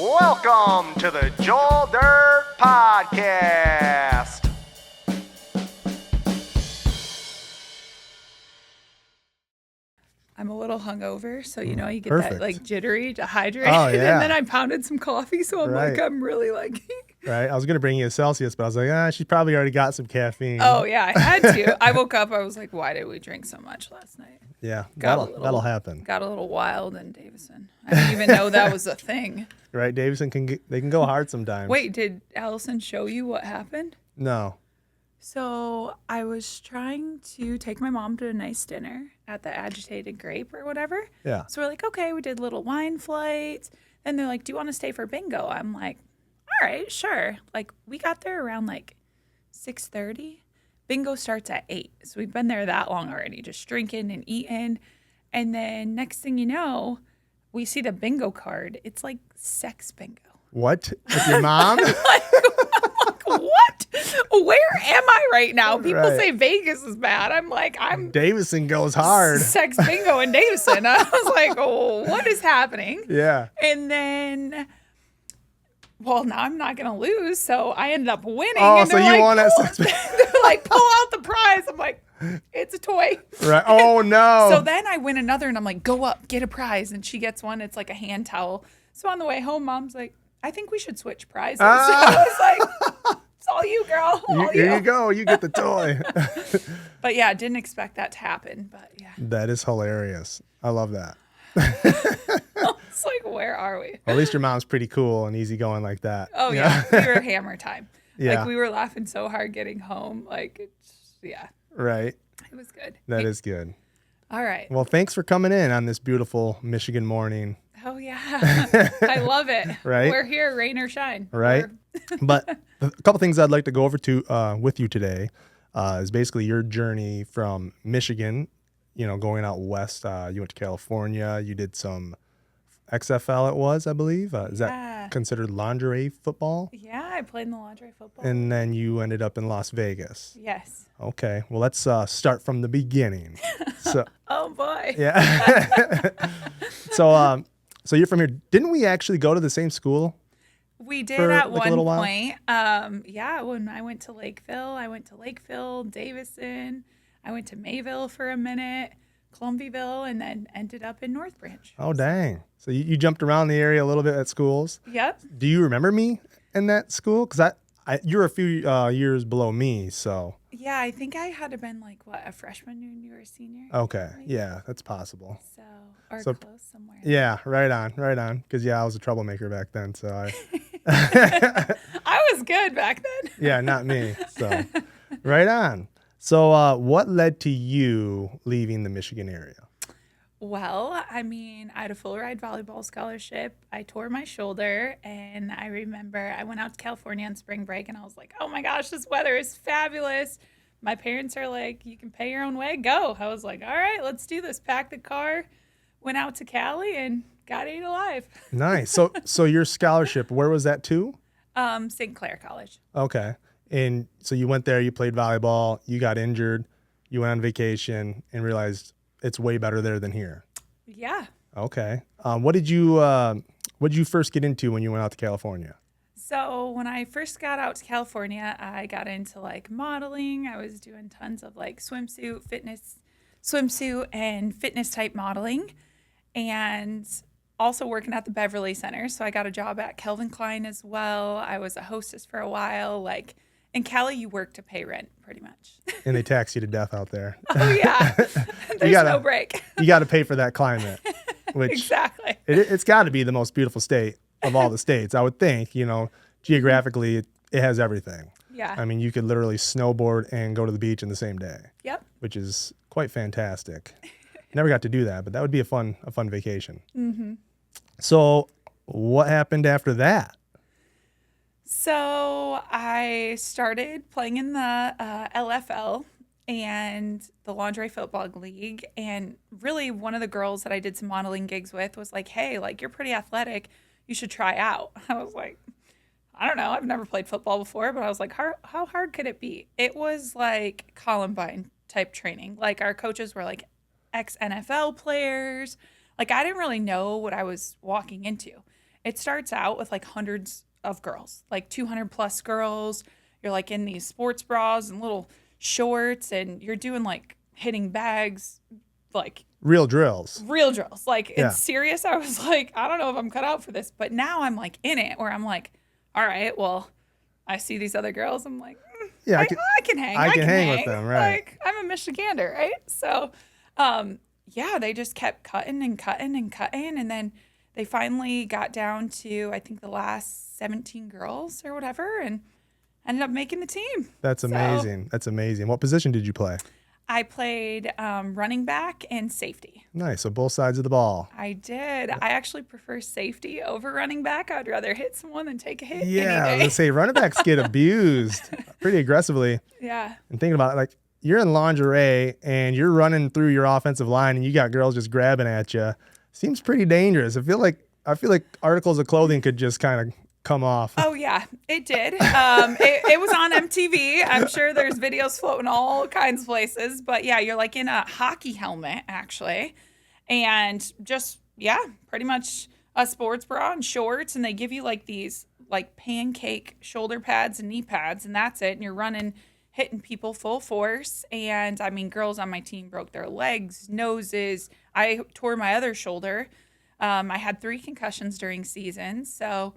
Welcome to the Joel Dirt Podcast. I'm a little hungover, so you get Perfect. that like jittery, dehydrated, Oh, yeah. and then I pounded some coffee, so I'm Right. like, I'm really like, Right. I was going to bring you a Celsius, but I was like, she probably already got some caffeine. oh yeah, I had to. I woke up, I was like, why did we drink so much last night? Yeah, Got a that'll little- happen. Got a little wild in Davison. I didn't even know that was a thing. Right. Davison they can go hard sometimes. Wait, did Allison show you what happened? No. So I was trying to take my mom to a nice dinner at the Agitated Grape or whatever. Yeah. So we're like, okay, we did little wine flights. And they're like, do you want to stay for bingo? I'm like, all right, sure. Like we got there around like 6:30. Bingo starts at 8. So we've been there that long already, just drinking and eating. And then next thing you know, we see the bingo card. It's like sex bingo. What? With your mom? What? Where am I right now? People Right. say Vegas is bad. I'm like, I'm Davison goes hard. sex bingo in Davison. I was like, oh, what is happening? Yeah. And then, well, now I'm not going to lose. So I ended up winning. Oh, and so they're you like, won at pull- sex bingo. They're like, pull out the prize. I'm like, it's a toy. Right. Oh, no. So then I win another and I'm like, go up, get a prize. And she gets one. It's like a hand towel. So on the way home, Mom's like, I think we should switch prizes. So I was like, it's all you, girl. All Here you go. You get the toy. But yeah, didn't expect that to happen. But yeah, That is hilarious. I love that. it's like, where are we? At least your mom's pretty cool and easygoing like that. Oh yeah, we were hammer time. Yeah. Like we were laughing so hard getting home. Like yeah, Right. it was good. That is good. All right. Well, thanks for coming in on this beautiful Michigan morning. Oh yeah, I love it. Right? We're here, rain or shine. Right. But a couple things I'd like to go over to with you today is basically your journey from Michigan, going out west. You went to California. You did some XFL, it was, I believe. Is Yeah. that considered lingerie football? Yeah, I played in the lingerie football. And then you ended up in Las Vegas. Yes. Okay. Well, let's start from the beginning. So, Oh boy. yeah. So you're from here. Didn't we actually go to the same school? We did For, at like, a one little while? point. Yeah, when I went to Lakeville, Davison. I went to Mayville for a minute, Columbia, and then ended up in North Branch. Oh, dang. So you jumped around the area a little bit at schools. Yep. Do you remember me in that school? Because you're a few years below me, so. Yeah, I think I had to been like a freshman when you were a senior. Okay. Right? Yeah, that's possible. So or So- close somewhere. Yeah, right on. Because, I was a troublemaker back then, so I was good back then. yeah, not me. So, right on. So, what led to you leaving the Michigan area? Well, I had a full ride volleyball scholarship. I tore my shoulder, and I remember I went out to California on spring break, and I was like, oh my gosh, this weather is fabulous. My parents are like, you can pay your own way, go. I was like, all right, let's do this. Packed the car, went out to Cali, and got ate alive. Nice. So your scholarship, where was that to? St. Clair College. Okay. And so you went there, you played volleyball, you got injured, you went on vacation and realized it's way better there than here. Yeah. Okay. What did you first get into when you went out to California? So when I first got out to California, I got into like modeling. I was doing tons of like swimsuit and fitness type modeling, and also working at the Beverly Center. So I got a job at Calvin Klein as well. I was a hostess for a while. Like in Cali, you work to pay rent pretty much. And they tax you to death out there. Oh yeah, there's gotta- no break. You got to pay for that climate, which Exactly. it's got to be the most beautiful state of all the states. I would think, geographically, it has everything. Yeah. I mean, you could literally snowboard and go to the beach in the same day, Yep. which is quite fantastic. Never got to do that, but that would be a fun vacation. Mm-hmm. So what happened after that? So I started playing in the LFL and the Lingerie Football League. And really one of the girls that I did some modeling gigs with was like, hey, like you're pretty athletic. You should try out. I was like, I don't know. I've never played football before, but I was like, how hard could it be? It was like Columbine type training. Like our coaches were like ex-NFL players. Like I didn't really know what I was walking into. it starts out with like hundreds of girls, like 200 plus girls. You're like in these sports bras and little shorts, and you're doing like hitting bags, like Real drills. real drills. Like Yeah. it's serious. I was like, I don't know if I'm cut out for this, but now I'm like in it where I'm like, all right, well, I see these other girls. I'm like, Yeah, I can hang. I can hang with them, right. Like I'm a Michigander, right? So, yeah, they just kept cutting and cutting and cutting. And then they finally got down to, I think, the last 17 girls or whatever, and ended up making the team. That's amazing. That's amazing. What position did you play? I played running back and safety. Nice. So both sides of the ball. I did. I actually prefer safety over running back. I'd rather hit someone than take a hit Yeah, I was any gonna day. say running backs get abused pretty aggressively. Yeah. And thinking about it, like you're in lingerie and you're running through your offensive line and you got girls just grabbing at you. Seems pretty dangerous. I feel like articles of clothing could just kind of come off. Oh yeah, it did. It was on MTV. I'm sure there's videos floating all kinds of places. But yeah, you're like in a hockey helmet actually, and just pretty much a sports bra and shorts, and they give you like these like pancake shoulder pads and knee pads, and that's it. And you're running, hitting people full force. And I mean, girls on my team broke their legs, noses. I tore my other shoulder. I had 3 concussions during season, so.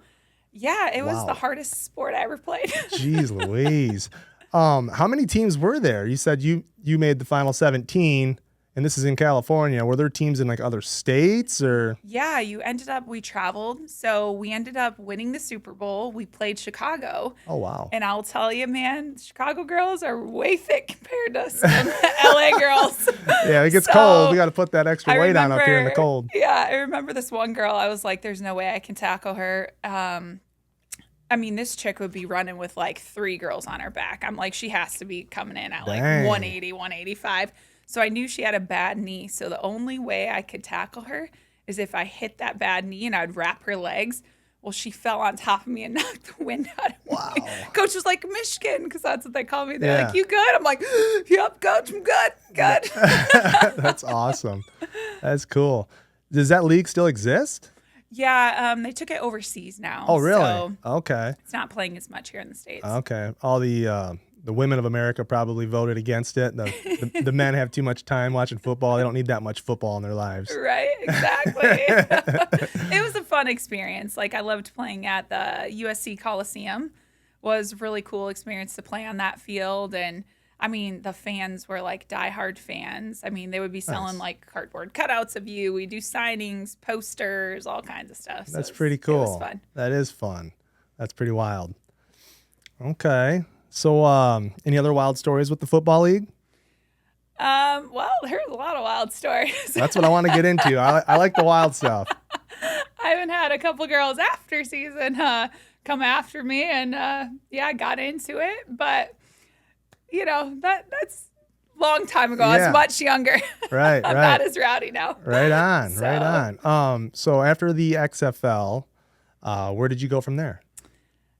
Yeah, it was Wow. the hardest sport I ever played. Jeez Louise. How many teams were there? You said you made the final 17, and this is in California. Were there teams in like other states or? Yeah, we traveled. So we ended up winning the Super Bowl. We played Chicago. Oh, wow. And I'll tell you, man, Chicago girls are way thick compared to some LA girls. Yeah, it gets So, cold. We got to put that extra I weight on up here in the remember- cold. Yeah, I remember this one girl. I was like, there's no way I can tackle her. I mean, this chick would be running with like 3 girls on her back. I'm like, she has to be coming in at like Dang. 180, 185. So I knew she had a bad knee. So the only way I could tackle her is if I hit that bad knee and I'd wrap her legs. Well, she fell on top of me and knocked the wind out of me. Wow. Coach was like, Michigan, because that's what they call me. They're Yeah. like, you good? I'm like, yep, coach, I'm good. Good. That's awesome. That's cool. Does that league still exist? Yeah, they took it overseas now. Oh, really? So Okay. it's not playing as much here in the States. Okay. All the women of America probably voted against it. The men have too much time watching football. They don't need that much football in their lives. Right, exactly. It was a fun experience. Like I loved playing at the USC Coliseum. Was a really cool experience to play on that field. And I mean, the fans were like diehard fans. I mean, they would be selling Nice. like cardboard cutouts of you. We do signings, posters, all kinds of stuff. So That's it was- pretty cool. It was fun. That is fun. That's pretty wild. Okay. So, any other wild stories with the football league? Well, there's a lot of wild stories. That's what I want to get into. I like the wild stuff. I even had a couple girls after season come after me, and I got into it. But you know that's a long time ago. I Yeah. was much younger. Right, I'm right. not as rowdy now. Right on, So- right on. So after the XFL, where did you go from there?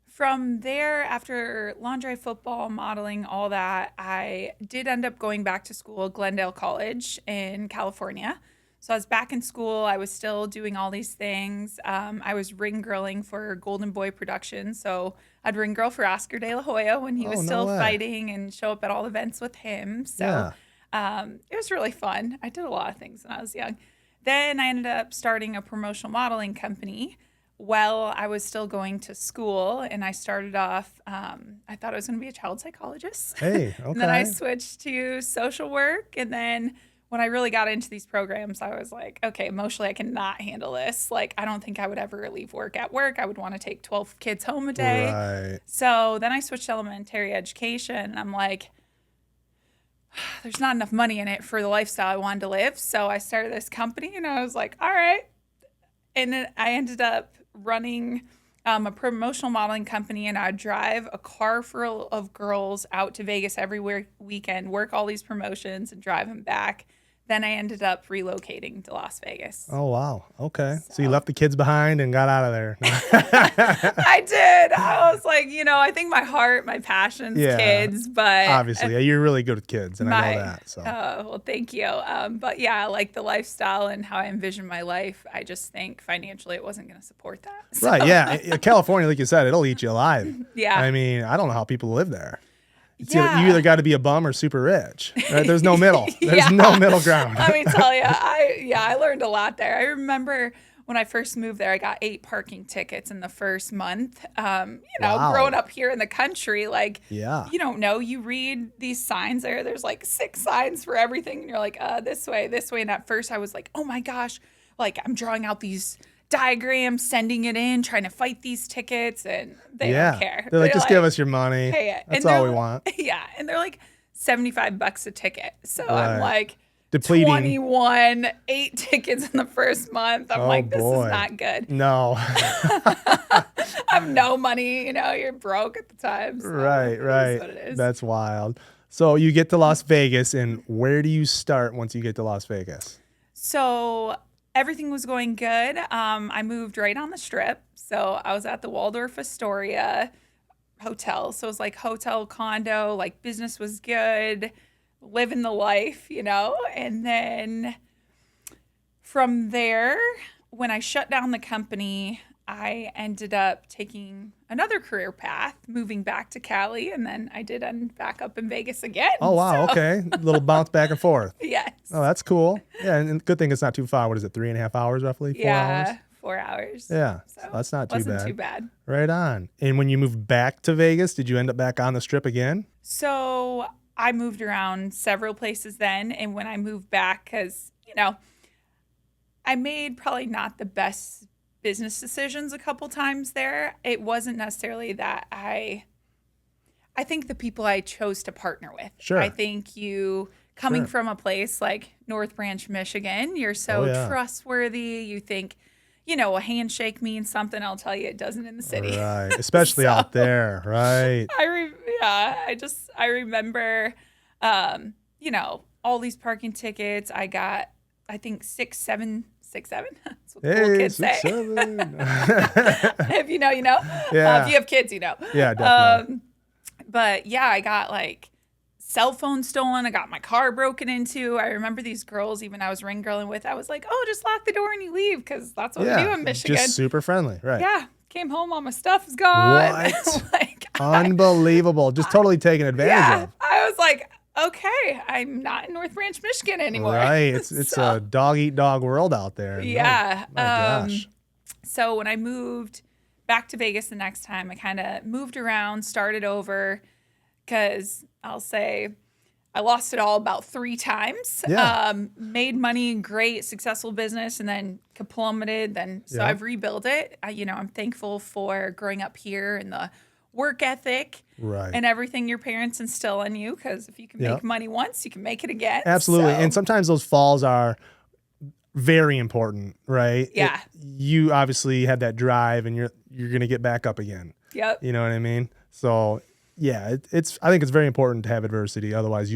From there, after lingerie, football, modeling, all that, I did end up going back to school, Glendale College in California. So I was back in school. I was still doing all these things. I was ring girling for Golden Boy Productions. So I'd ring girl for Oscar De La Hoya when he Oh, was no still way. fighting and show up at all events with him. So it was really fun. I did a lot of things when I was young. Then I ended up starting a promotional modeling company. Well, I was still going to school, and I started off, I thought I was going to be a child psychologist. Hey, And then I okay. switched to social work. And then when I really got into these programs, I was like, okay, emotionally, I cannot handle this. Like, I don't think I would ever leave work at work. I would want to take 12 kids home a day. Right. So then I switched to elementary education, and I'm like, there's not enough money in it for the lifestyle I wanted to live. So I started this company, and I was like, all right. And then I ended up running a promotional modeling company, and I'd drive a car full of girls out to Vegas every weekend, work all these promotions and drive them back. then I ended up relocating to Las Vegas. Oh, wow. Okay. So you left the kids behind and got out of there. I did. I was like, I think my heart, my passion's kids, but obviously, you're really good with kids, and I know that. So, well, thank you. But yeah, like the lifestyle and how I envision my life, I just think financially it wasn't going to support that. So. Right? Yeah. California, like you said, it'll eat you alive. Yeah. I mean, I don't know how people live there. You either got to be a bum or super rich. Right? There's no middle. There's no middle ground. Let me tell you, I learned a lot there. I remember when I first moved there, I got 8 parking tickets in the first month. Wow. Growing up here in the country, like, Yeah. you don't know. You read these signs there. There's like 6 signs for everything. And you're like, this way, this way. And at first I was like, oh my gosh, like I'm drawing out these diagrams, sending it in, trying to fight these tickets, and they don't care. They're like, just give us your money. Pay it. That's all we want. Yeah. And they're like $75 a ticket. So Right. I'm like, Depleting. 21, 8 tickets in the first month. I'm like, this is not good. No. I have no money. You're broke at the time. So Right. It is what it is. That's wild. So you get to Las Vegas, and where do you start once you get to Las Vegas? So everything was going good. I moved right on the Strip. So I was at the Waldorf Astoria hotel. So it was like hotel, condo, like business was good, living the life, And then from there, when I shut down the company, I ended up taking another career path, moving back to Cali, and then I did end back up in Vegas again. Oh, wow. So, Okay. A little bounce back and forth. yes. Oh, that's cool. Yeah. And good thing it's not too far. What is it? 3.5 hours roughly? 4 hours? 4 hours. Yeah. So That's not too wasn't bad. too bad. Right on. And when you moved back to Vegas, did you end up back on the Strip again? So I moved around several places then. And when I moved back, because, I made probably not the best business decisions a couple times there. It wasn't necessarily that I think the people I chose to partner with. Sure. I think you coming from a place like North Branch, Michigan, you're so trustworthy. You think, a handshake means something. I'll tell you, it doesn't in the city. Right. Especially out there. Right. I remember, all these parking tickets. I got, I think 6, 7. That's what the cool kids say. 6, 7. If you know, you know. Yeah. If you have kids, you know. Yeah, definitely. But yeah, I got like cell phone stolen. I got my car broken into. I remember these girls, even I was ring girling with, I was like, oh, just lock the door and you leave, because that's what we do in Michigan. Just super friendly. Right. Yeah. Came home, all my stuff is gone. What? Unbelievable. Just totally taken advantage of. I was like, okay, I'm not in North Branch, Michigan anymore. Right. It's a dog eat dog world out there. Yeah. My gosh. So when I moved back to Vegas the next time, I kind of moved around, started over, because I'll say I lost it all about 3 times. Yeah. Made money, great, successful business, and then plummeted. So I've rebuilt it. I'm thankful for growing up here and the work ethic and everything your parents instill in you, because if you can make money once, you can make it again. Absolutely. So. And sometimes those falls are very important, right? Yeah. You obviously had that drive, and you're going to get back up again. Yep. You know what I mean? So yeah, I think it's very important to have adversity. Otherwise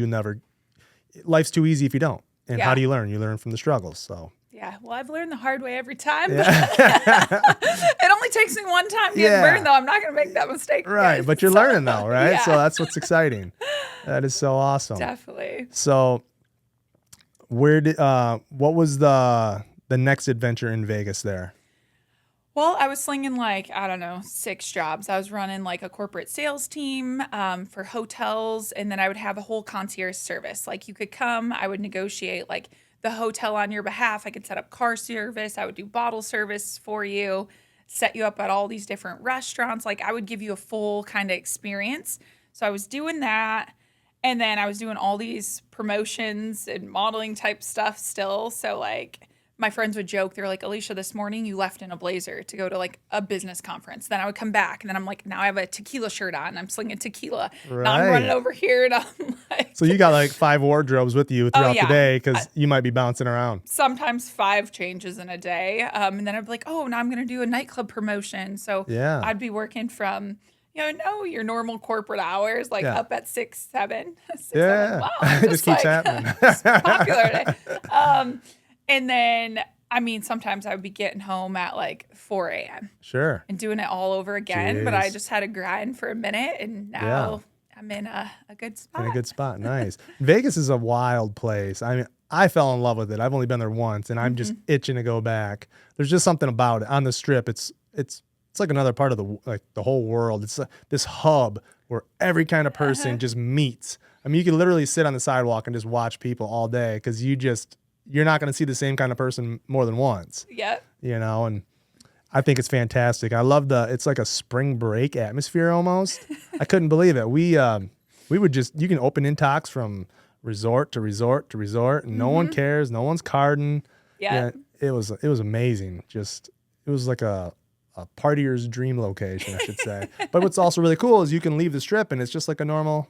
life's too easy if you don't. And how do you learn? You learn from the struggles. So yeah, well, I've learned the hard way every time. Yeah. It only takes me one time to get burned, though. I'm not going to make that mistake again. Right, but you're learning, though, right? Yeah. So that's what's exciting. That is so awesome. Definitely. So what was the next adventure in Vegas there? Well, I was slinging 6 jobs. I was running a corporate sales team for hotels, and then I would have a whole concierge service. You could come, I would negotiate the hotel on your behalf. I could set up car service. I would do bottle service for you, set you up at all these different restaurants. I would give you a full kind of experience. So I was doing that. And then I was doing all these promotions and modeling type stuff still. So my friends would joke. They're like, Alisha, this morning you left in a blazer to go to a business conference. Then I would come back, and then I'm like, now I have a tequila shirt on. I'm slinging tequila. Right. Now I'm running over here, and I'm like. So you got 5 wardrobes with you throughout the day, because you might be bouncing around. Sometimes 5 changes in a day. And then I'd be like, oh, now I'm going to do a nightclub promotion. So I'd be working from no, your normal corporate hours, like Yeah. up at 6, 7. 6, 7. Yeah. Wow. It just keeps happening. It's popular today. And then, I mean, sometimes I would be getting home at like 4 a.m. Sure. and doing it all over again. But I Jeez. just had to grind for a minute, and now I'm in a good spot. In a good spot. Nice. Vegas is a wild place. I mean, I fell in love with it. I've only been there once, and I'm just itching to go back. There's just something about it. On the Strip, it's like another part of the whole world. It's this hub where every kind of person just meets. I mean, you can literally sit on the sidewalk and just watch people all day because you're not going to see the same kind of person more than once. Yep. And I think it's fantastic. I love it's like a spring break atmosphere almost. I couldn't believe it. We would you can open intox from resort to resort to resort, and no one cares. No one's carding. Yeah. It was amazing. It was like a partier's dream location, I should say. But what's also really cool is you can leave the Strip and it's just like a normal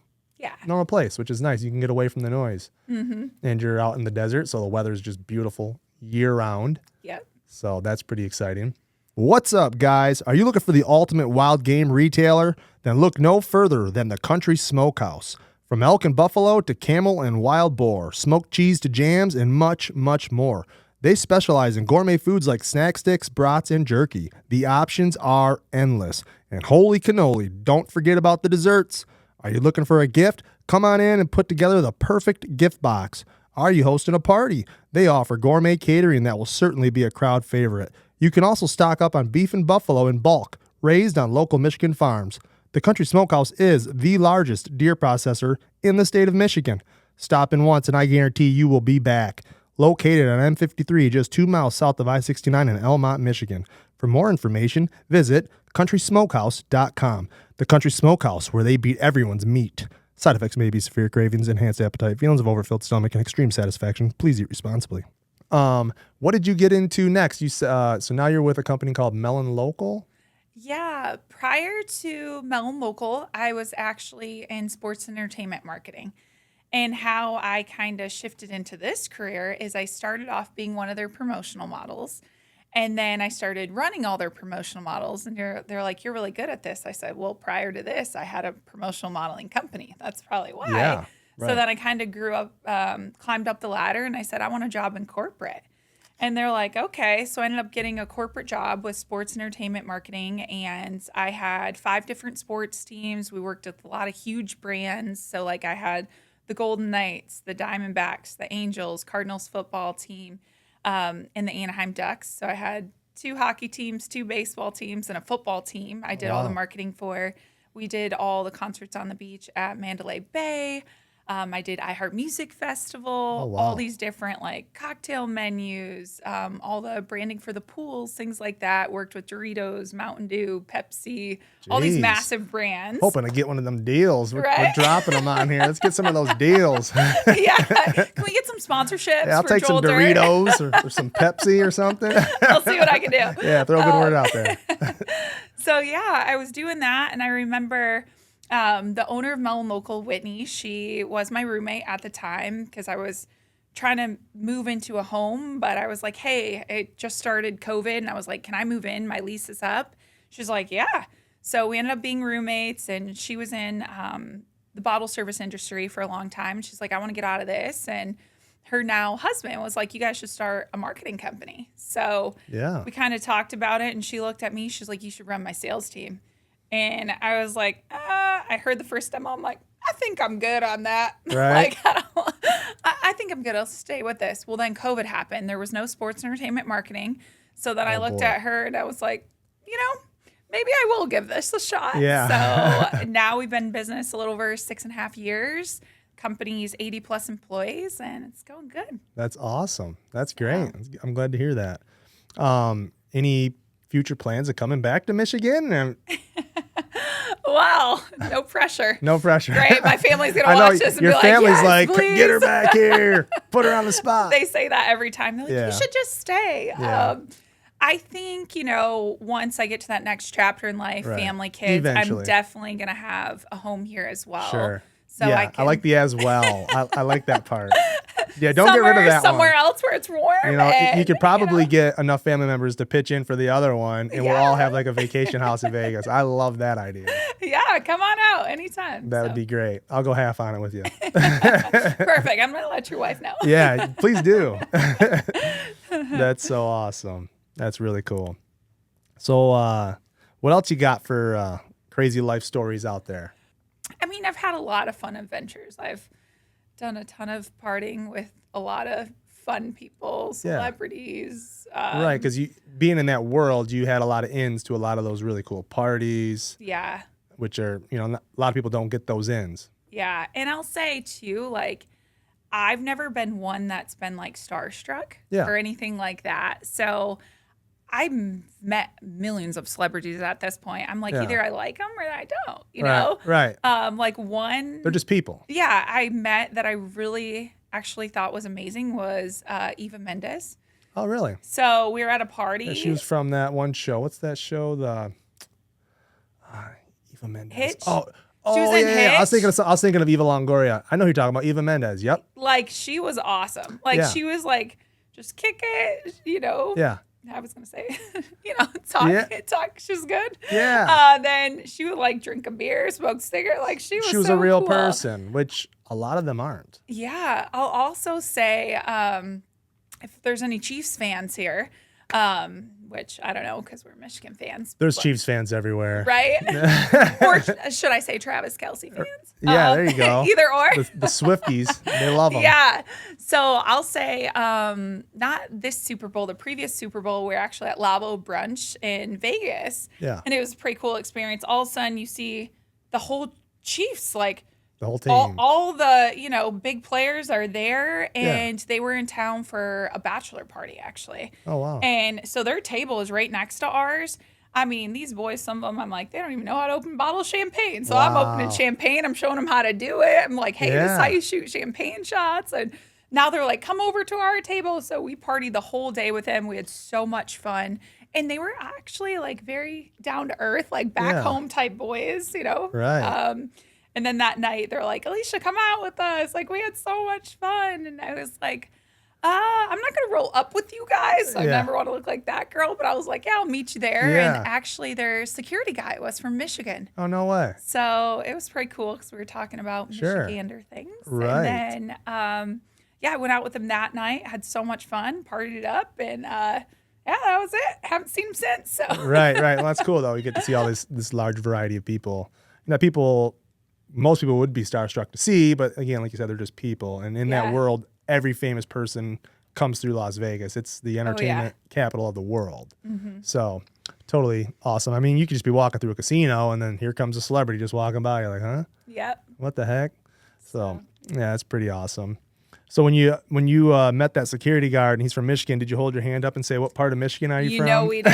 place, which is nice. You can get away from the noise. And you're out in the desert, so the weather's just beautiful year round. Yep. So that's pretty exciting. What's up, guys? Are you looking for the ultimate wild game retailer? Then look no further than the Country Smokehouse. From elk and buffalo to camel and wild boar, smoked cheese to jams, and much, much more. They specialize in gourmet foods like snack sticks, brats, and jerky. The options are endless. And holy cannoli, don't forget about the desserts. Are you looking for a gift? Come on in and put together the perfect gift box. Are you hosting a party? They offer gourmet catering that will certainly be a crowd favorite. You can also stock up on beef and buffalo in bulk, raised on local Michigan farms. The Country Smokehouse is the largest deer processor in the state of Michigan. Stop in once and I guarantee you will be back. Located on M53, just 2 miles south of I-69 in Elmont, Michigan. For more information, visit countrysmokehouse.com. The Country Smokehouse, where they beat everyone's meat. Side effects may be severe cravings, enhanced appetite, feelings of overfilled stomach, and extreme satisfaction. Please eat responsibly. What did you get into next? So now you're with a company called Melon Local? Yeah. Prior to Melon Local, I was actually in sports and entertainment marketing. And how I kind of shifted into this career is I started off being one of their promotional models. And then I started running all their promotional models. And they're like, you're really good at this. I said, well, prior to this, I had a promotional modeling company. That's probably why. Yeah, right. So then I kind of grew up, climbed up the ladder, and I said, I want a job in corporate. And they're like, okay. So I ended up getting a corporate job with sports and entertainment marketing. And I had 5 different sports teams. We worked with a lot of huge brands. So like I had the Golden Knights, the Diamondbacks, the Angels, Cardinals football team, and the Anaheim Ducks. So I had 2 hockey teams, 2 baseball teams, and a football team I did all the marketing for. We did all the concerts on the beach at Mandalay Bay. I did iHeart Music Festival, all these different like cocktail menus, all the branding for the pools, things like that. Worked with Doritos, Mountain Dew, Pepsi, all these massive brands. Hoping to get one of them deals. We're dropping them on here. Let's get some of those deals. Yeah. Can we get some sponsorships? Yeah, I'll take some Doritos or some Pepsi or something. I'll see what I can do. Yeah, throw a good word out there. So yeah, I was doing that, and I remember the owner of Melon Local, Whitney, she was my roommate at the time because I was trying to move into a home, but I was like, hey, it just started COVID, and I was like, can I move in? My lease is up. She's like, yeah. So we ended up being roommates, and she was in the bottle service industry for a long time. She's like, I want to get out of this. And her now husband was like, you guys should start a marketing company. So we kind of talked about it, and she looked at me. She's like, you should run my sales team. And I was like, I heard the first demo. I'm like, I think I'm good on that. Right. Like, I think I'm good. I'll stay with this. Well, then COVID happened. There was no sports and entertainment marketing. So then I looked at her and I was like, maybe I will give this a shot. Yeah. So now we've been in business a little over 6.5 years. Company's 80 plus employees, and it's going good. That's awesome. That's great. I'm glad to hear that. Any future plans of coming back to Michigan? Wow, no pressure. No pressure. Great, my family's gonna watch this and your be like, family's yes, like, please. get her back here, put her on the spot. They say that every time. They're like, you should just stay. Yeah. I think, once I get to that next chapter in life, family, kids, Eventually. I'm definitely gonna have a home here as well. Sure. So yeah, I can I like the as well. I like that part. Yeah, don't get rid of that somewhere one. else where it's warm. You know, and, you could probably get enough family members to pitch in for the other one, and we'll all have like a vacation house in Vegas. I love that idea. Yeah, come on out anytime. That would be great. I'll go half on it with you. Perfect. I'm going to let your wife know. Yeah, please do. That's so awesome. That's really cool. So what else you got for crazy life stories out there? I mean, I've had a lot of fun adventures. I've done a ton of partying with a lot of fun people, celebrities. Right, because you being in that world, you had a lot of ins to a lot of those really cool parties. Yeah. Which are, you know, a lot of people don't get those ins. Yeah. And I'll say, too, like, I've never been one that's been, like, starstruck or anything like that. So I've met millions of celebrities at this point. I'm like, either I like them or I don't, you know? Right. Like, one. They're just people. Yeah. I met that I really actually thought was amazing was Eva Mendes. Oh, really? So we were at a party. Yeah, she was from that one show. What's that show? The Eva Mendes. Hitch? Oh, She was in yeah. Hitch. I was thinking of Eva Longoria. I know who you're talking about. Eva Mendes. Yep. Like, she was awesome. Like, she was like, just kick it, you know? Yeah. I was going to say, you know, talk. She's good. Yeah. Then she would like drink a beer, smoke a cigarette. Like she was a real cool. person, which a lot of them aren't. Yeah. I'll also say, if there's any Chiefs fans here, which I don't know because we're Michigan fans. There's Chiefs fans everywhere. Right? Or should I say Travis Kelce fans? Yeah, there you go. Either or. The Swifties, they love them. Yeah. So I'll say not this Super Bowl, the previous Super Bowl, we're actually at Labo Brunch in Vegas. Yeah. And it was a pretty cool experience. All of a sudden you see the whole Chiefs, like the whole team. All the, you know, big players are there, and they were in town for a bachelor party, actually. Oh, wow. And so their table is right next to ours. I mean, these boys, some of them, I'm like, they don't even know how to open a bottle of champagne. So I'm opening champagne. I'm showing them how to do it. I'm like, hey, this is how you shoot champagne shots. And now they're like, come over to our table. So we partied the whole day with them. We had so much fun. And they were actually like very down to earth, like back home type boys, you know? Right. And then that night they're like, Alisha, come out with us. Like, we had so much fun. And I was like, I'm not going to roll up with you guys. I never want to look like that girl. But I was like, yeah, I'll meet you there. Yeah. And actually their security guy was from Michigan. Oh, no way. So it was pretty cool because we were talking about Michigander things. Right. And then, I went out with them that night, had so much fun, partied it up. And, that was it. Haven't seen them since. So. Right. Well, that's cool, though. You get to see all this large variety of people. You know, most people would be starstruck to see, but again, like you said, they're just people. And in that world, every famous person comes through Las Vegas. It's the entertainment capital of the world. Mm-hmm. So totally awesome. I mean, you could just be walking through a casino and then here comes a celebrity just walking by. You're like, huh? Yep. What the heck? So yeah, that's pretty awesome. So when you met that security guard and he's from Michigan, did you hold your hand up and say, what part of Michigan are you from? You know we did.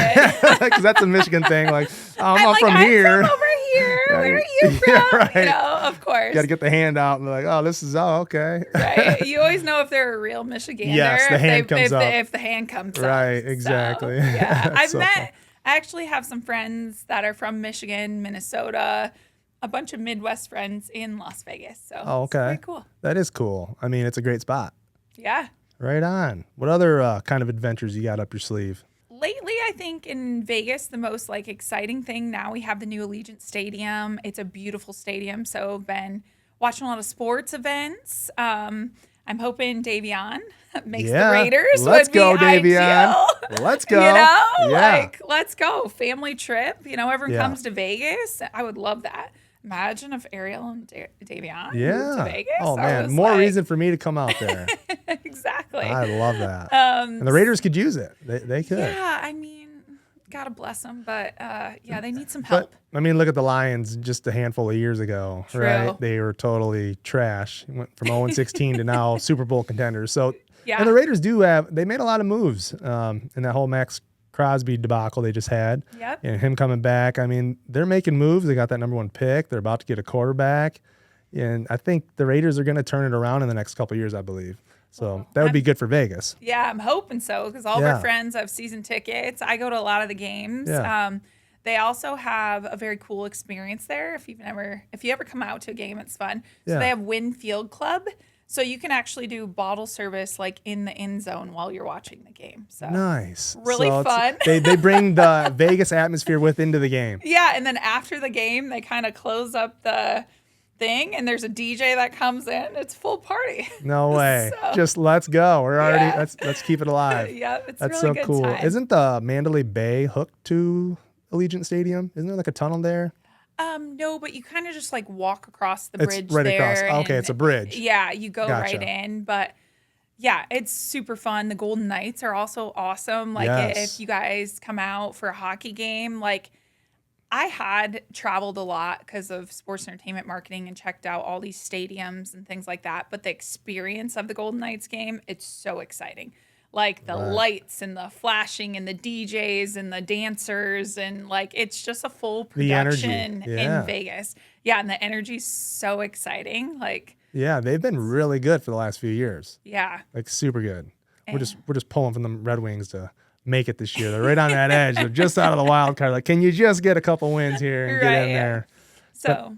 Because that's a Michigan thing. Like, I'm like, from here. I'm from over here. Where are you from? Yeah, right. You know, of course. Got to get the hand out and be like, okay. Right. You always know if they're a real Michigander. Yes, the hand comes up. If the hand comes up. Right, exactly. So, yeah. I actually have some friends that are from Michigan, Minnesota, a bunch of Midwest friends in Las Vegas. So it's pretty cool. That is cool. I mean, it's a great spot. Yeah. Right on. What other kind of adventures you got up your sleeve? Lately, I think in Vegas, the most like exciting thing now, we have the new Allegiant Stadium. It's a beautiful stadium. So I've been watching a lot of sports events. I'm hoping Davion makes the Raiders. Let's go, Davion. Let's go. You know, like, let's go. Family trip. You know, everyone comes to Vegas. I would love that. Imagine if Ariel and Davion moved to Vegas. Oh, man. More reason for me to come out there. Exactly. I love that. And the Raiders could use it. They could. Yeah, I mean, gotta bless them. But, they need some help. But, I mean, look at the Lions just a handful of years ago, True. right? They were totally trash. Went from 0-16 to now Super Bowl contenders. So, yeah. And the Raiders they made a lot of moves in that whole Max Crosby debacle they just had. Yep. And him coming back. I mean, they're making moves. They got that number 1 pick. They're about to get a quarterback. And I think the Raiders are going to turn it around in the next couple of years, I believe. So that would be good for Vegas. Yeah, I'm hoping so because all of our friends have season tickets. I go to a lot of the games. Yeah. They also have a very cool experience there. If you ever come out to a game, it's fun. So Yeah. they have Win Field Club. So you can actually do bottle service like in the end zone while you're watching the game. So Nice. really So fun. They bring the Vegas atmosphere into the game. Yeah, and then after the game, they kind of close up the thing, and there's a DJ that comes in. It's full party. No way. So- Just let's go. We're already Yeah. let's keep it alive. Yeah, it's That's really so good cool. time. Isn't the Mandalay Bay hooked to Allegiant Stadium? Isn't there like a tunnel there? No, but you kind of just like walk across the It's bridge right there. across. Okay, and- it's a bridge. Yeah, you go Gotcha. right in, but yeah, it's super fun. The Golden Knights are also awesome. Like Yes. if you guys come out for a hockey game, like I had traveled a lot because of sports entertainment marketing and checked out all these stadiums and things like that. But the experience of the Golden Knights game, it's so exciting. Like the Right. lights and the flashing and the DJs and the dancers and like it's just a full The energy. production Yeah. in Vegas. Yeah, and the energy's so exciting. Like, Yeah, they've been really good for the last few years. yeah. Like super good. We're just pulling from the Red Wings to make it this year. They're right on that edge. They're just out of the wild card. Like, can you just get a couple wins here and get Right, in yeah. there? So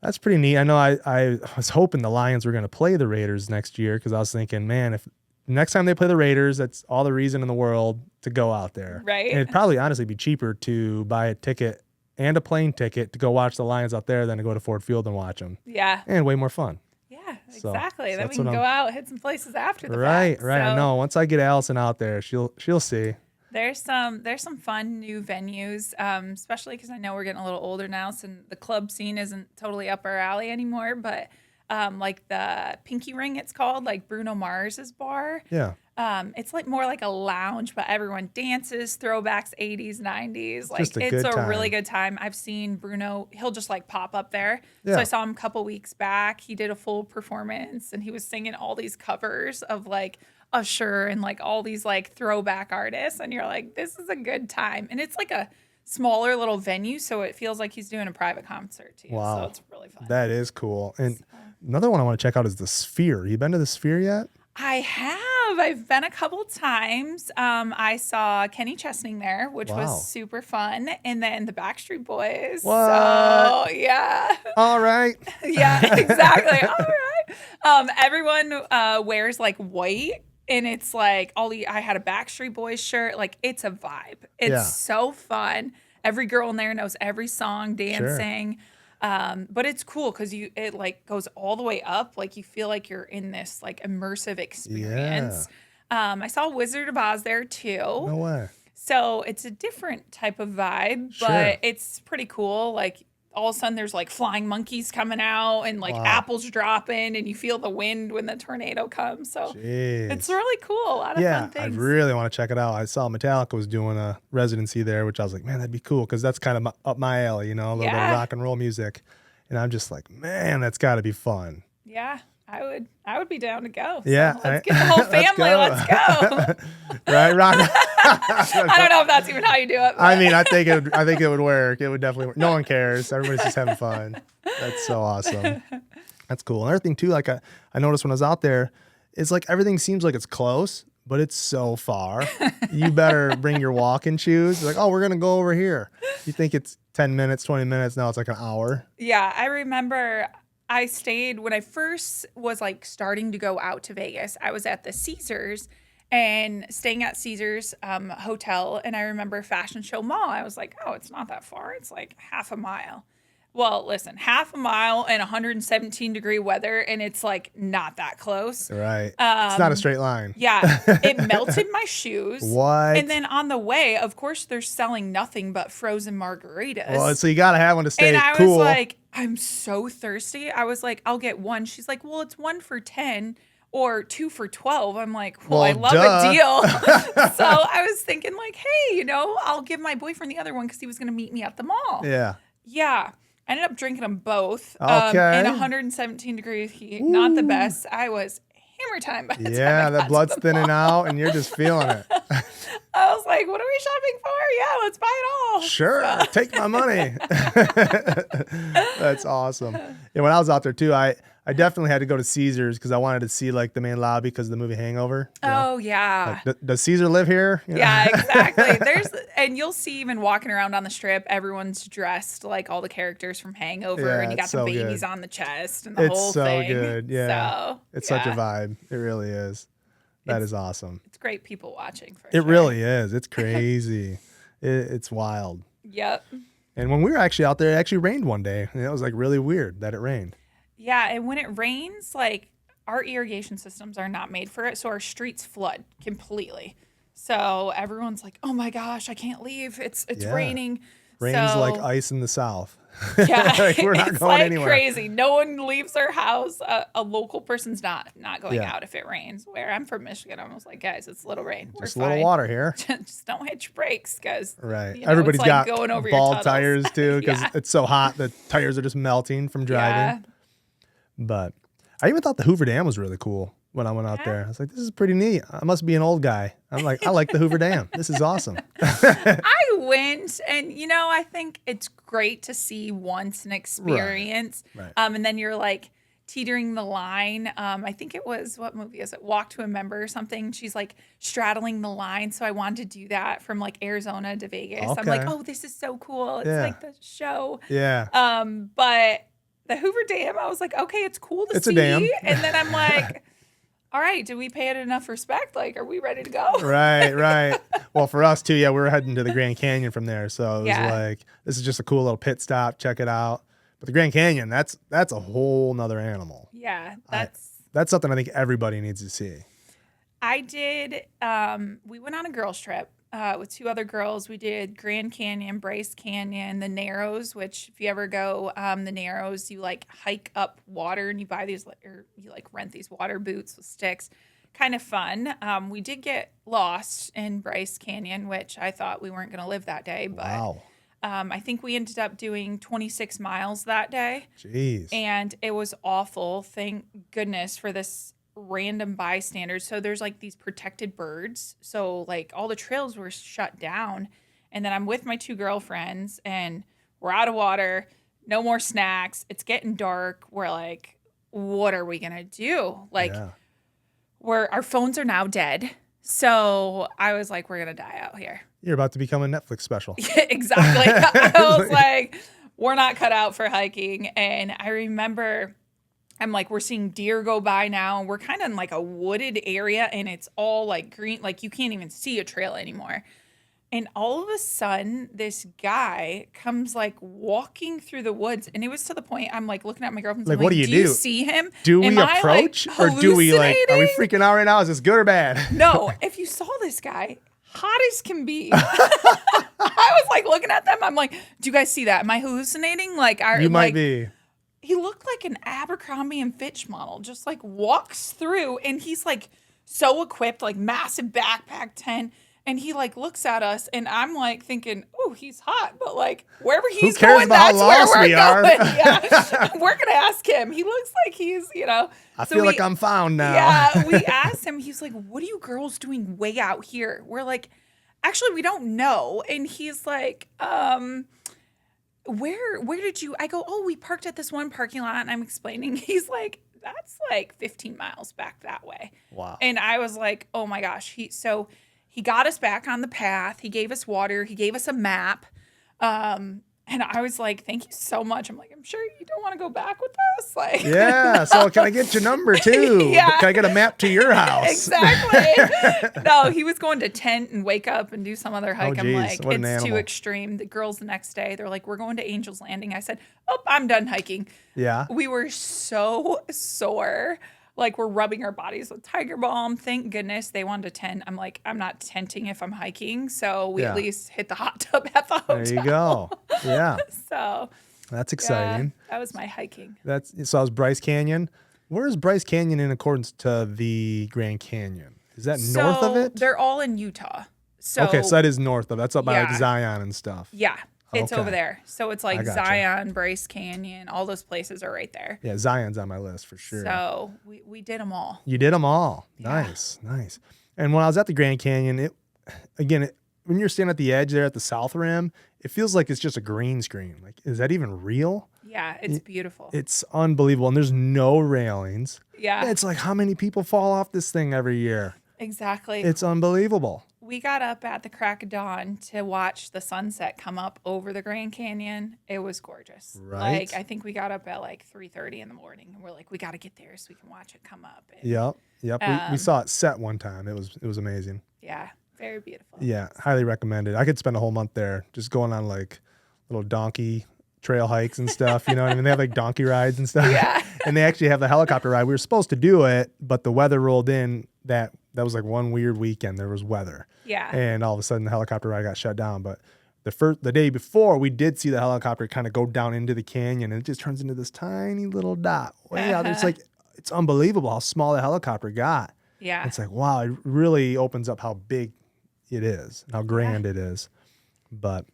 That's pretty neat. I know I was hoping the Lions were going to play the Raiders next year because I was thinking, man, if next time they play the Raiders, that's all the reason in the world to go out there. Right. And it'd probably honestly be cheaper to buy a ticket and a plane ticket to go watch the Lions out there than to go to Ford Field and watch them. yeah. And way more fun. Yeah, So exactly. Then that's we can what go out, hit some places after the Right, fact. right. I So know. Once I get Allison out there, she'll see. There's some fun new venues, especially because I know we're getting a little older now, so the club scene isn't totally up our alley anymore. But like the Pinky Ring, it's called, like Bruno Mars's bar. Yeah. It's like more like a lounge, but everyone dances, throwbacks, 80s, 90s. Like Just a it's good a really time. good time. I've seen Bruno, he'll just like pop up there. Yeah. So I saw him a couple weeks back. He did a full performance and he was singing all these covers of like Usher and like all these like throwback artists. And you're like, this is a good time. And it's like a smaller little venue, so it feels like he's doing a private concert too. Wow. So it's really fun. That is cool. And another one I want to check out is the Sphere. You been to the Sphere yet? I have. I've been a couple times. I saw Kenny Chesney there, which Wow. was super fun, and then the Backstreet Boys. What? So yeah, All right. yeah, exactly. All right. Everyone wears like white, and it's like I had a Backstreet Boys shirt. Like it's a vibe. It's Yeah. so fun. Every girl in there knows every song, dancing. But it's cool because it like goes all the way up. Like you feel like you're in this like immersive experience. I saw Wizard of Oz there too. No way. So it's a different type of vibe, Sure. but it's pretty cool. Like all of a sudden there's like flying monkeys coming out and like Wow. apples dropping and you feel the wind when the tornado comes. So Jeez. it's really cool. A lot of Yeah, fun I things. really want to check it out. I saw Metallica was doing a residency there, which I was like, man, that'd be cool because that's kind of up my alley, a little bit of Yeah. rock and roll music. And I'm just like, man, that's got to be fun. Yeah, I would be down to go. Yeah, So let's get the whole family. Let's go. Right, rock. I don't know if that's even how you do it. I mean, I think it would work. It would definitely work. No one cares. Everybody's just having fun. That's so awesome. That's cool. Another thing too, like I noticed when I was out there, it's like everything seems like it's close, but it's so far. You better bring your walking shoes. Like, oh, we're gonna go over here. You think it's 10 minutes, 20 minutes. Now it's like an hour. Yeah, I remember I stayed when I first was like starting to go out to Vegas. I was at the Caesars and staying at Caesars hotel. And I remember Fashion Show Mall. I was like, oh, it's not that far. It's like half a mile. Well, listen, half a mile and 117-degree weather, and it's like not that close. Right. It's not a straight line. Yeah, it melted my shoes. What? And then on the way, of course, they're selling nothing but frozen margaritas. Well, so you gotta have one to stay and I cool. was like, I'm so thirsty. I was like, I'll get one. She's like, well, it's 1 for 10 or 2 for 12. I'm like, well, I love duh. a deal. So I was thinking like, hey, I'll give my boyfriend the other one because he was going to meet me at the mall. yeah. Yeah. I ended up drinking them both Okay. in 117 degree heat. Not the best. I was hammer time by the time I Yeah, got the to blood's the thinning mall. out, and you're just feeling it. I was like, what are we shopping for? Yeah, let's buy it all. Sure, take my money. That's awesome. Yeah, when I was out there too, I definitely had to go to Caesars because I wanted to see like the main lobby because of the movie Hangover. Oh, yeah. Does Caesar live here? You know? Yeah, exactly. And you'll see even walking around on the strip, everyone's dressed like all the characters from Hangover, Yeah, and you got it's the so babies good. on the chest and the It's whole so thing. good. Yeah. So, It's such a yeah. vibe. It really is. That is awesome. It's great people watching for It sure. really is. It's crazy. It's wild. Yep. And when we were actually out there, it actually rained one day. And it was like really weird that it rained. Yeah, and when it rains, like our irrigation systems are not made for it, so our streets flood completely. So everyone's like, "Oh my gosh, I can't leave. It's Yeah. raining." Rain's so, like ice in the South. Yeah, Like, we're not it's going like anywhere. crazy. No one leaves their house. A local person's not going Yeah. out if it rains. Where I'm from Michigan, I was like, guys, it's a little rain. We're Just a little fine. water here. Just don't hit your brakes, guys. Right. You know, Everybody's it's like got going over your bald tunnels. tires too because Yeah. it's so hot. The tires are just melting from driving. Yeah. But I even thought the Hoover Dam was really cool when I went out there. I was like, this is pretty neat. I must be an old guy. I'm like, I like the Hoover Dam. This is awesome. I went, and I think it's great to see once an experience. Right. And then you're like teetering the line. I think it was, what movie is it? Walk to a Member or something. She's like straddling the line. So I wanted to do that from like Arizona to Vegas. I'm like, Okay. oh, this is so cool. It's Yeah. like the show. Yeah. But the Hoover Dam, I was like, okay, it's cool to It's see. a dam. And then I'm like, all right, did we pay it enough respect? Like, are we ready to go? Right. Well, for us too, yeah, we were heading to the Grand Canyon from there. So it was Yeah. like, this is just a cool little pit stop. Check it out. But the Grand Canyon, that's a whole nother animal. Yeah, That's something I think everybody needs to see. I did. We went on a girls trip with two other girls. We did Grand Canyon, Bryce Canyon, the Narrows. Which, if you ever go the Narrows, you like hike up water and you buy these, or you like rent these water boots with sticks. Kind of fun. We did get lost in Bryce Canyon, which I thought we weren't going to live that day, but Wow. I think we ended up doing 26 miles that day. Jeez. And it was awful. Thank goodness for this random bystanders. So there's like these protected birds. So like all the trails were shut down. And then I'm with my two girlfriends and we're out of water, no more snacks. It's getting dark. We're like, what are we going to do? Like, Yeah. our phones are now dead. So I was like, we're going to die out here. You're about to become a Netflix special. Exactly. I was like, we're not cut out for hiking. And I remember I'm like, we're seeing deer go by now. And we're kind of in like a wooded area and it's all like green. Like you can't even see a trail anymore. And all of a sudden, this guy comes like walking through the woods. And it was to the point I'm like looking at my girlfriend. Like, I'm what do you do? You do? see him? Do we Am I, approach like, or do we like, are we hallucinating? freaking out right now? Is this good or bad? No, if you saw this guy, hot as can be. I was like looking at them. I'm like, do you guys see that? Am I hallucinating? Like, You might be. He looked like an Abercrombie and Fitch model, just like walks through and he's like so equipped, like massive backpack tent. And he like looks at us and I'm like thinking, oh, he's hot. But like wherever he's cares going, about how that's where lost we're we are? going. Yeah. We're going to ask him. He looks like he's, I feel like I'm found now. Yeah, we asked him. He's like, "What are you girls doing way out here?" We're like, "Actually, we don't know." And he's like, "Where did you?" I go, "Oh, we parked at this one parking lot." And I'm explaining. He's like, "That's like 15 miles back that way." Wow. And I was like, "Oh my gosh!" He got us back on the path. He gave us water. He gave us a map. And I was like, thank you so much. I'm like, I'm sure you don't want to go back with us. Like, Yeah. So can I get your number too? Yeah. Can I get a map to your house? Exactly. No, he was going to tent and wake up and do some other hike. I'm geez, like, what an it's too animal. extreme. The girls the next day, they're like, we're going to Angel's Landing. I said, oh, I'm done hiking. Yeah. We were so sore. Like, we're rubbing our bodies with Tiger Balm. Thank goodness they wanted to tent. I'm like, I'm not tenting if I'm hiking. So we Yeah. at least hit the hot tub at the hotel. There you go. Yeah. So That's yeah, exciting. that was my hiking. So I was Bryce Canyon. Where is Bryce Canyon in accordance to the Grand Canyon? Is that north of it? They're all in Utah. So Okay, so that is north of. That's up by like Yeah. Zion and stuff. yeah, it's Okay. over there. So it's like I gotcha. Zion, Bryce Canyon, all those places are right there. Yeah, Zion's on my list for sure. So we did them all. You did them all. Yeah. Nice. And when I was at the Grand Canyon, when you're standing at the edge there at the South Rim, it feels like it's just a green screen. Like, is that even real? Yeah, it's beautiful. It's unbelievable. And there's no railings. Yeah, It's like how many people fall off this thing every year? exactly. It's unbelievable. we got up at the crack of dawn to watch the sunset come up over the Grand Canyon. It was gorgeous. Right. Like, I think we got up at like 3:30 in the morning, and we're like, we got to get there so we can watch it come up. And, Yep. We saw it set one time. It was amazing. yeah, very beautiful. Yeah, highly recommended. I could spend a whole month there just going on like little donkey trail hikes and stuff. You know what I mean? They have like donkey rides and stuff. Yeah. And they actually have the helicopter ride. We were supposed to do it, but the weather rolled in. That was like one weird weekend. There was weather. Yeah. And all of a sudden the helicopter ride got shut down. But the day before, we did see the helicopter kind of go down into the canyon, and it just turns into this tiny little dot way out there. It's like, it's unbelievable how small the helicopter got. Yeah. It's like, wow, it really opens up how big it is, how grand it is. But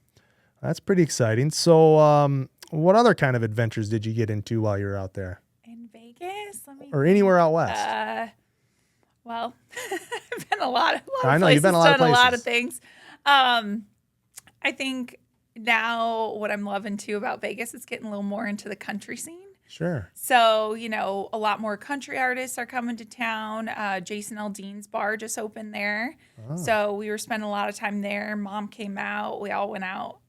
that's pretty exciting. So what other kind of adventures did you get into while you were out there? In Vegas? Or anywhere out west? Well, I've been a lot of I know, places, you've been a lot of done a lot places. of things. I think now what I'm loving too about Vegas is getting a little more into the country scene. Sure. So, a lot more country artists are coming to town. Jason Aldean's bar just opened there. Oh. So we were spending a lot of time there. Mom came out. We all went out.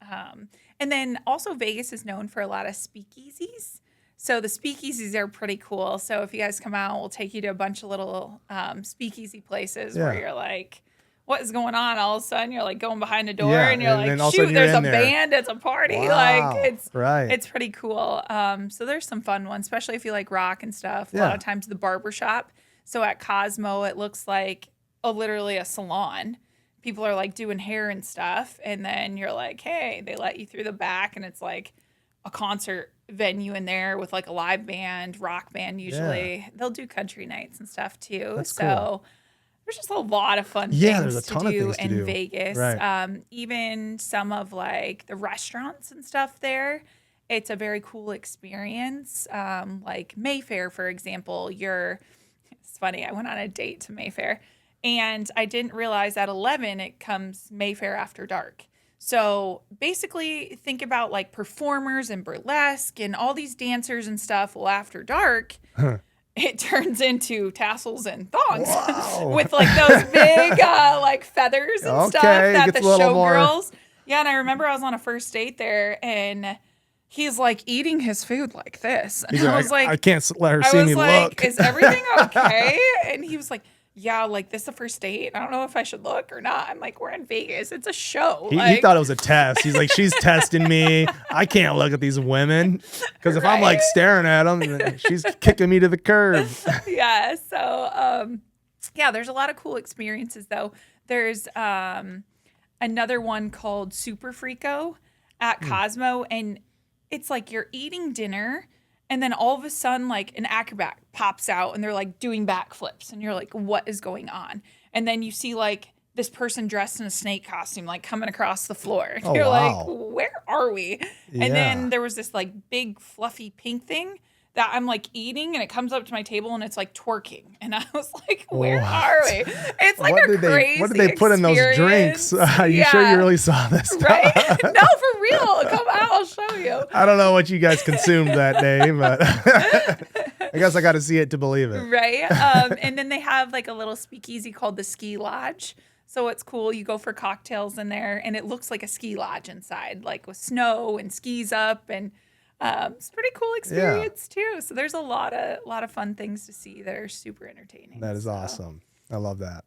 And then also Vegas is known for a lot of speakeasies. So the speakeasies are pretty cool. So if you guys come out, we'll take you to a bunch of little speakeasy places where you're like, what is going on? All of a sudden, you're like going behind a door and you're like, shoot, there's a band, it's a party. Wow. Like Right. it's pretty cool. So there's some fun ones, especially if you like rock and stuff. A lot of times the barbershop. So at Cosmo, it looks like literally a salon. People are like doing hair and stuff. And then you're like, hey, they let you through the back and it's like a concert venue in there with like a live band, rock band usually. They'll do country nights and stuff too. That's so cool. there's just a lot of fun there's a things ton to of do things to in do. Vegas. Right. Even some of like the restaurants and stuff there. It's a very cool experience. Like Mayfair, for example, it's funny. I went on a date to Mayfair and I didn't realize at 11 it comes Mayfair After Dark. So basically think about like performers and burlesque and all these dancers and stuff. Well, after dark, it turns into tassels and thongs with like those big like feathers and stuff that the showgirls. Yeah, and I remember I was on a first date there and he's like eating his food like this. And I was like, I can't let her see me look. Is everything okay? And he was like, yeah, like this is the first date. I don't know if I should look or not. I'm like, we're in Vegas. It's a show. He thought it was a test. He's like, she's testing me. I can't look at these women because if I'm like staring at them, she's kicking me to the curb. Yeah. So, there's a lot of cool experiences though. There's another one called Super Freako at Cosmo, and it's like you're eating dinner. And then all of a sudden, like an acrobat pops out and they're like doing backflips. And you're like, what is going on? And then you see like this person dressed in a snake costume, like coming across the floor. And you're like, where are we? And then there was this like big fluffy pink thing that I'm like eating and it comes up to my table and it's like twerking. And I was like, where are we? It's like crazy what did they put in those drinks? Are you sure you really saw this stuff? Right? No, for real. Come out, I'll show you. I don't know what you guys consumed that day, but I guess I got to see it to believe it. Right. And then they have like a little speakeasy called the Ski Lodge. So it's cool. You go for cocktails in there and it looks like a ski lodge inside, like with snow and skis up, and it's a pretty cool experience too. So there's a lot of fun things to see that are super entertaining. That is awesome. I love that.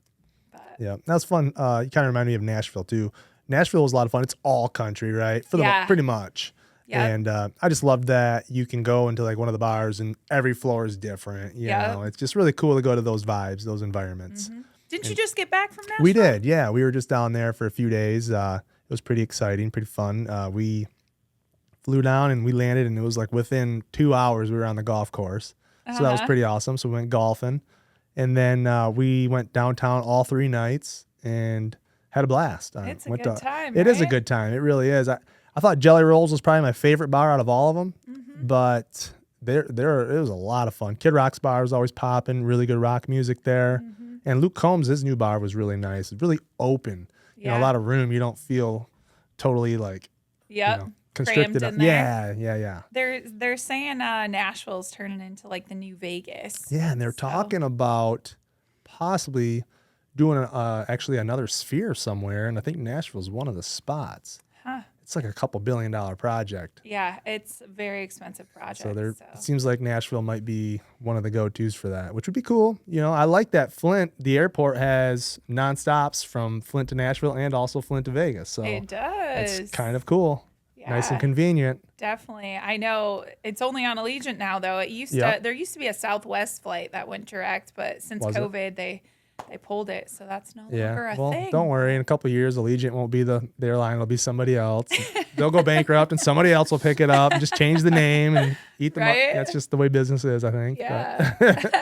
But, yeah, that's fun. You kind of remind me of Nashville too. Nashville was a lot of fun. It's all country, right? Pretty much. Yep. And I just love that you can go into like one of the bars and every floor is different. You know, it's just really cool to go to those vibes, those environments. Mm-hmm. Didn't you just get back from Nashville? We did. Yeah. We were just down there for a few days. It was pretty exciting, pretty fun. We flew down and we landed and it was like within 2 hours we were on the golf course. So that was pretty awesome. So we went golfing and then we went downtown all 3 nights and had a blast. It's a good time. It is a good time. It really is. I thought Jelly Rolls was probably my favorite bar out of all of them, but it was a lot of fun. Kid Rock's bar was always popping, really good rock music there. And Luke Combs, his new bar was really nice. It's really open. You know, a lot of room. You don't feel totally like constricted. In there. Yeah. They're saying Nashville's turning into like the new Vegas. Yeah, and they're talking about possibly doing actually another sphere somewhere, and I think Nashville's one of the spots. Huh. It's like a couple $1 billion project. Yeah, it's a very expensive project. So it seems like Nashville might be one of the go-tos for that, which would be cool. You know, I like that Flint, the airport has nonstops from Flint to Nashville and also Flint to Vegas. So it does. it's kind of cool. Yeah, nice and convenient. Definitely. I know it's only on Allegiant now, though. There used to be a Southwest flight that went direct, but since COVID, they pulled it, so that's no longer a thing. Don't worry. In a couple of years, Allegiant won't be the airline; it'll be somebody else. They'll go bankrupt, and somebody else will pick it up and just change the name and eat them up. That's just the way business is, I think. Yeah.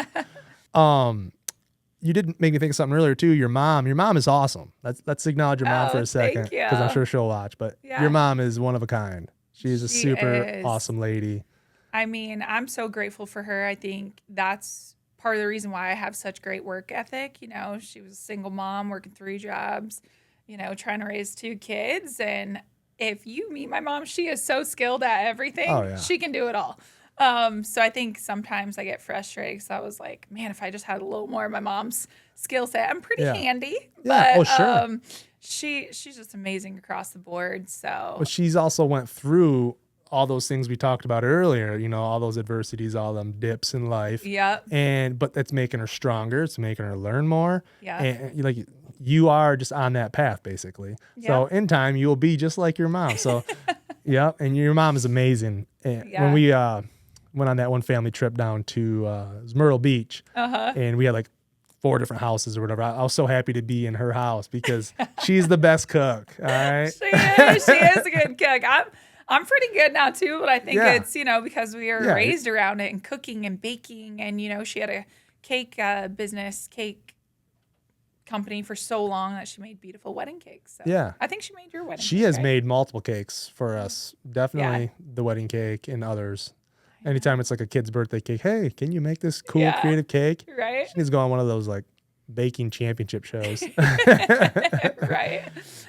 You did make me think of something earlier too. Your mom is awesome. Let's acknowledge your mom for a second, thank you. because I'm sure she'll watch. But your mom is one of a kind. She's a super awesome lady. I mean, I'm so grateful for her. I think that's part of the reason why I have such great work ethic. You know, she was a single mom working 3 jobs, you know, trying to raise 2 kids. And if you meet my mom, she is so skilled at everything. Oh, yeah. She can do it all. So I think sometimes I get frustrated because I was like, man, if I just had a little more of my mom's skill set. I'm pretty handy. Yeah. But, sure. She's just amazing across the board. So, but she's also went through all those things we talked about earlier, you know, all those adversities, all them dips in life. Yeah. But that's making her stronger. It's making her learn more. Yeah. And like you are just on that path basically. Yeah. So in time you'll be just like your mom. So yeah. And your mom is amazing. And when we went on that one family trip down to Myrtle Beach, and we had like 4 different houses or whatever. I was so happy to be in her house because she's the best cook. All right. She is a good cook. I'm pretty good now too, but I think it's, you know, because we were raised around it and cooking and baking, and, you know, she had a cake cake company for so long that she made beautiful wedding cakes. So I think she made your wedding cake. She has made multiple cakes for us. Definitely the wedding cake and others. Anytime it's like a kid's birthday cake, hey, can you make this cool creative cake? Right. She needs to go on one of those like baking championship shows. Right.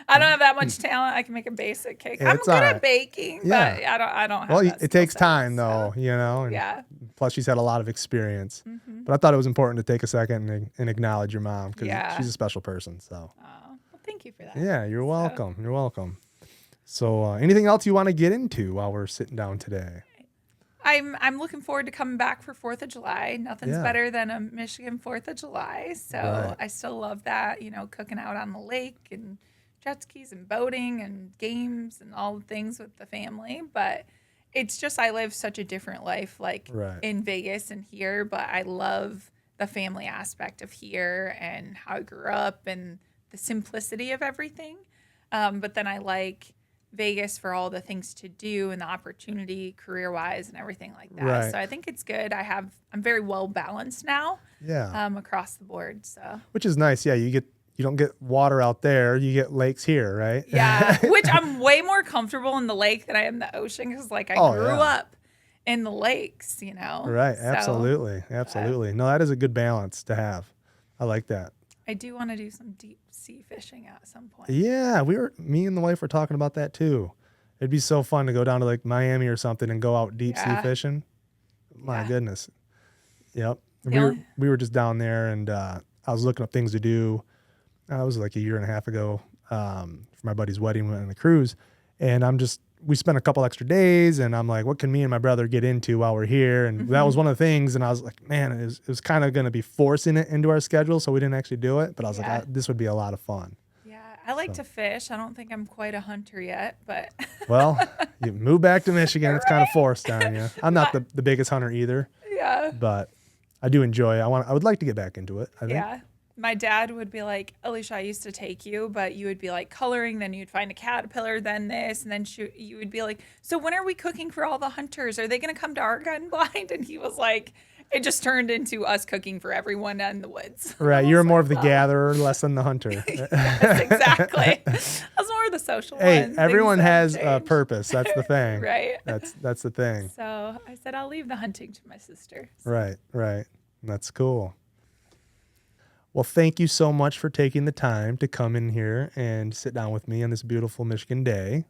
I don't have that much talent. I can make a basic cake. I'm good at baking, but I don't have that it takes time though, you know. And plus she's had a lot of experience. Mm-hmm. But I thought it was important to take a second and acknowledge your mom because she's a special person. So well, thank you for that. Yeah, you're welcome. You're welcome. So anything else you want to get into while we're sitting down today? I'm looking forward to coming back for 4th of July. Nothing's better than a Michigan 4th of July. So I still love that, you know, cooking out on the lake and jet skis and boating and games and all the things with the family. But it's just I live such a different life like in Vegas and here. But I love the family aspect of here and how I grew up and the simplicity of everything. But then I like Vegas for all the things to do and the opportunity career-wise and everything like that. Right. So I think it's good. I'm very well balanced now. Yeah. Across the board. So. Which is nice. Yeah, you don't get water out there. You get lakes here, right? Yeah. Which I'm way more comfortable in the lake than I am the ocean because like I grew up in the lakes, you know. Right. So, absolutely. No, that is a good balance to have. I like that. I do want to do some deep sea fishing at some point. Yeah, me and the wife were talking about that too. It'd be so fun to go down to like Miami or something and go out deep sea fishing. My goodness. Yep. We were just down there and I was looking up things to do. It was like a year and a half ago for my buddy's wedding. We went on a cruise and we spent a couple extra days and I'm like, what can me and my brother get into while we're here? And that was one of the things. And I was like, man, it was kind of going to be forcing it into our schedule. So we didn't actually do it. But I was like, this would be a lot of fun. Yeah. I like to fish. I don't think I'm quite a hunter yet, but. Well, you move back to Michigan. It's kind of forced on you. I'm not the biggest hunter either. Yeah. But I do enjoy it. I would like to get back into it, I think. Yeah. My dad would be like, Alisha, I used to take you, but you would be like coloring, then you'd find a caterpillar, then this, and then you would be like, so when are we cooking for all the hunters? Are they going to come to our gun blind? And he was like, it just turned into us cooking for everyone in the woods. Right. You're more of the gatherer, less than the hunter. Yes, exactly. I was more of the social one. Hey, everyone has a purpose. That's the thing. Right. That's the thing. So I said, I'll leave the hunting to my sister. So. Right. That's cool. Well, thank you so much for taking the time to come in here and sit down with me on this beautiful Michigan day.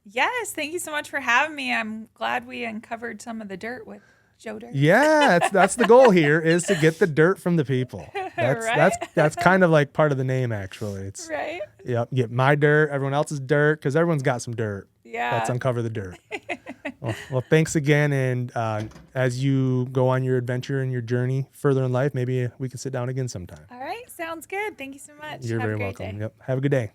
Yes, thank you so much for having me. I'm glad we uncovered some of the dirt with Joe Dirt. Yeah, that's the goal here is to get the dirt from the people. Right? That's kind of like part of the name actually. It's Right? yep, get my dirt, everyone else's dirt, because everyone's got some dirt. Yeah. Let's uncover the dirt. Well, thanks again, and as you go on your adventure and your journey further in life, maybe we can sit down again sometime. All right. Sounds good. Thank you so much. You're Have very a great welcome. day. Yep. Have a good day.